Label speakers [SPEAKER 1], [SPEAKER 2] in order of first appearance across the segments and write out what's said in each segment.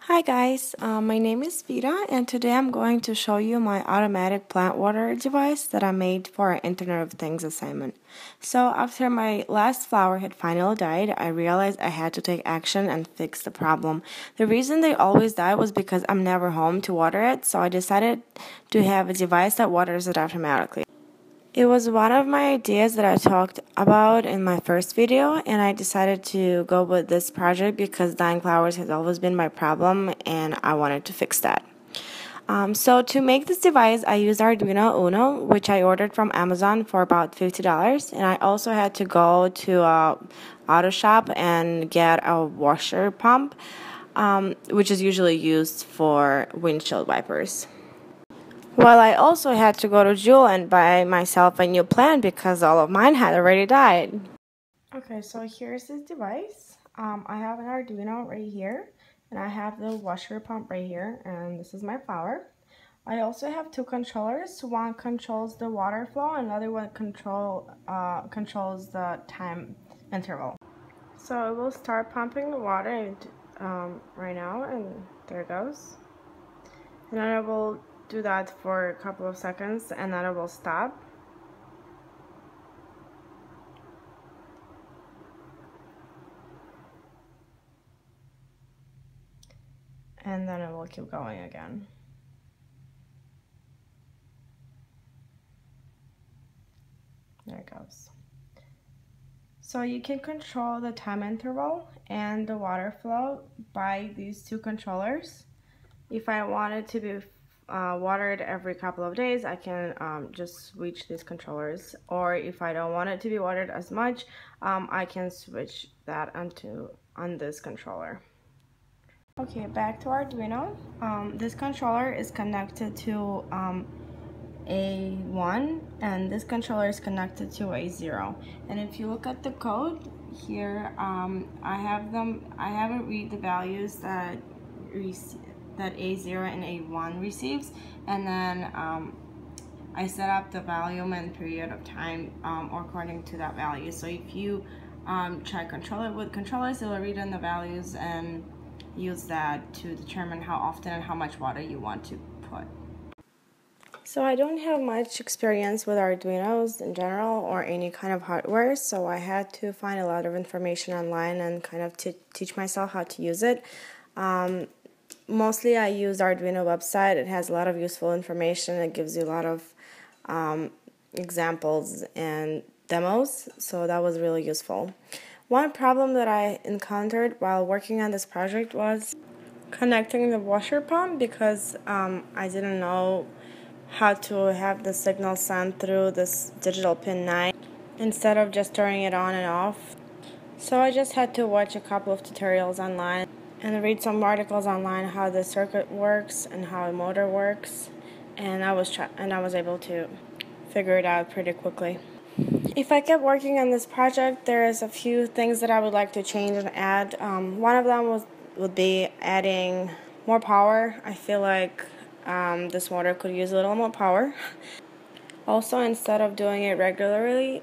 [SPEAKER 1] Hi guys, my name is Vita and today I'm going to show you my automatic plant water device that I made for an Internet of Things assignment. So after my last flower had finally died, I realized I had to take action and fix the problem. The reason they always die was because I'm never home to water it, so I decided to have a device that waters it automatically. It was one of my ideas that I talked about in my first video, and I decided to go with this project because dying flowers has always been my problem and I wanted to fix that. So to make this device, I used Arduino Uno, which I ordered from Amazon for about $50, and I also had to go to a auto shop and get a washer pump, which is usually used for windshield wipers. Well, I also had to go to Jewel and buy myself a new plant because all of mine had already died. Okay, so here's this device. I have an Arduino right here, and I have the washer pump right here, and this is my flower. I also have two controllers. One controls the water flow, and another one controls the time interval. So it will start pumping the water right now, and there it goes. And then I will do that for a couple of seconds and then it will stop. And then it will keep going again. There it goes. So you can control the time interval and the water flow by these two controllers. If I want it to be watered every couple of days, I can just switch these controllers, or if I don't want it to be watered as much, I can switch that on this controller. Okay, back to Arduino. This controller is connected to A1 and this controller is connected to A0. And if you look at the code here, I haven't read the values that A0 and A1 receives, and then I set up the volume and period of time according to that value. So if you try control it with controllers, it will read in the values and use that to determine how often and how much water you want to put. So I don't have much experience with Arduinos in general or any kind of hardware, so I had to find a lot of information online and kind of teach myself how to use it. Mostly I use Arduino website. It has a lot of useful information. It gives you a lot of examples and demos, so that was really useful. One problem that I encountered while working on this project was connecting the washer pump because I didn't know how to have the signal sent through this digital pin 9 instead of just turning it on and off. So I just had to watch a couple of tutorials online and read some articles online how the circuit works and how a motor works, and I was able to figure it out pretty quickly. If I kept working on this project, there's a few things that I would like to change and add. One of them would be adding more power. I feel like this motor could use a little more power. Also, instead of doing it regularly,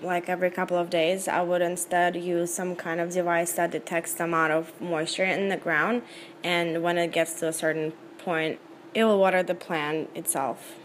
[SPEAKER 1] like every couple of days, I would instead use some kind of device that detects the amount of moisture in the ground, and when it gets to a certain point, it will water the plant itself.